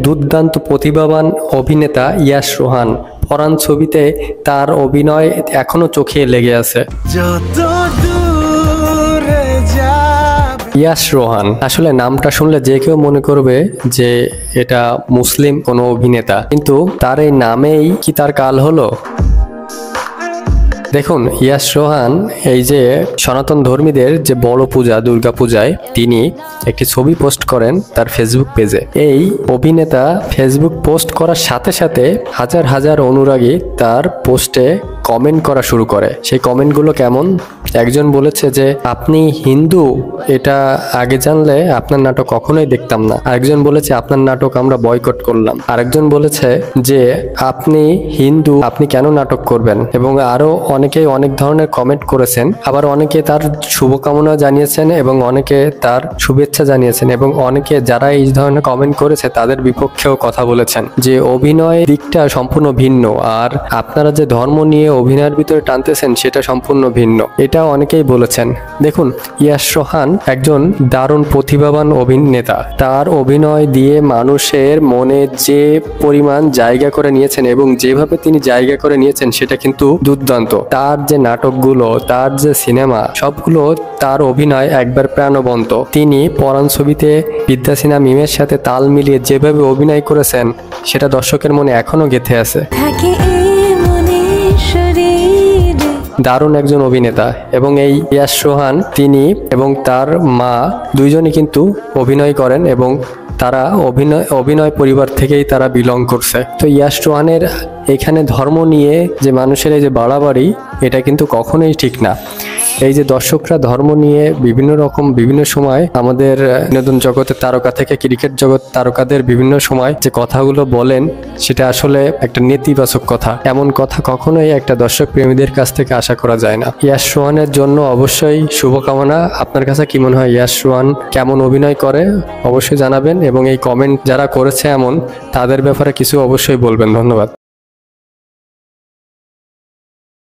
দুর্দান্ত প্রতিভাবান অভিনেতা ইয়াশ রোহান। পরাণ ছবিতে তার অভিনয় এখনো চোখে লেগে আছে। ইয়াশ রোহান আসলে নামটা শুনলে যে কেউ মনে করবে যে এটা মুসলিম কোনো অভিনেতা, কিন্তু তার এই নামেই কি তার কাল হলো? দেখুন, ইয়াশ রোহান এই যে সনাতন ধর্মীদের যে বড় পূজা দুর্গা পূজায় তিনি একটি ছবি পোস্ট করেন তার ফেসবুক পেজে। এই অভিনেতা ফেসবুক পোস্ট করার সাথে সাথে হাজার হাজার অনুরাগী তার পোস্টে কমেন্ট করা শুরু করে। সেই কমেন্টগুলো কেমন? একজন বলেছে যে আপনি হিন্দু, এটা আগে জানলে আপনার নাটক কখনোই দেখতাম না। আরেকজন বলেছে আপনার নাটক আমরা বয়কট করলাম। আরেকজন বলেছে যে আপনি হিন্দু, আপনি কেন নাটক করবেন? এবং আরো অনেকেই অনেক ধরনের কমেন্ট করেছেন। আবার অনেকে তার শুভকামনা জানিয়েছেন এবং অনেকে তার শুভেচ্ছা জানিয়েছেন, এবং অনেকে যারা এই ধরনের কমেন্ট করেছে তাদের বিপক্ষেও কথা বলেছেন যে অভিনয় দিকটা সম্পূর্ণ ভিন্ন, আর আপনারা যে ধর্ম নিয়ে অভিনয়ের ভিতরে টানতেছেন সেটা সম্পূর্ণ ভিন্ন, এটা অনেকেই বলেছেন। দেখুন, ইয়াশ রোহান একজন দারুণ প্রতিভাবান অভিনেতা। তার অভিনয় দিয়ে মানুষের মনে যে পরিমাণ জায়গা করে নিয়েছেন এবং যেভাবে তিনি জায়গা করে নিয়েছেন সেটা কিন্তু দুর্দান্ত। তার যে নাটকগুলো, তার যে সিনেমা, সবগুলো তার অভিনয় একবার প্রাণবন্ত। তিনি পরাণ ছবিতে বিদ্যাসিনহা মিমের সাথে তাল মিলিয়ে যেভাবে অভিনয় করেছেন সেটা দর্শকের মনে এখনো গেঁথে আছে। দারুণ একজন অভিনেতা। এবং এই ইয়াশ রোহান তিনি এবং তার মা দুইজনই কিন্তু অভিনয় করেন এবং তারা অভিনয় পরিবার থেকেই তারা বিলং করছে। তো ইয়াশ রোহানের এখানে ধর্ম নিয়ে যে মানুষের এই যে বাড়াবাড়ি, এটা কিন্তু কখনোই ঠিক না। এই যে দর্শকরা ধর্ম নিয়ে বিভিন্ন সময় আমাদের বিনোদন জগতের তারকা থেকে ক্রিকেট জগৎ তারকাদের বিভিন্ন সময় যে কথাগুলো বলেন সেটা আসলে একটা নেতিবাচক কথা। এমন কথা কখনোই একটা দর্শক প্রেমীদের কাছ থেকে আশা করা যায় না। ইয়াশ রোহানের জন্য অবশ্যই শুভকামনা। আপনার কাছে কি মনে হয় ইয়াশ রোহান কেমন অভিনয় করে অবশ্যই জানাবেন, এবং এই কমেন্ট যারা করেছে এমন তাদের ব্যাপারে কিছু অবশ্যই বলবেন। ধন্যবাদ।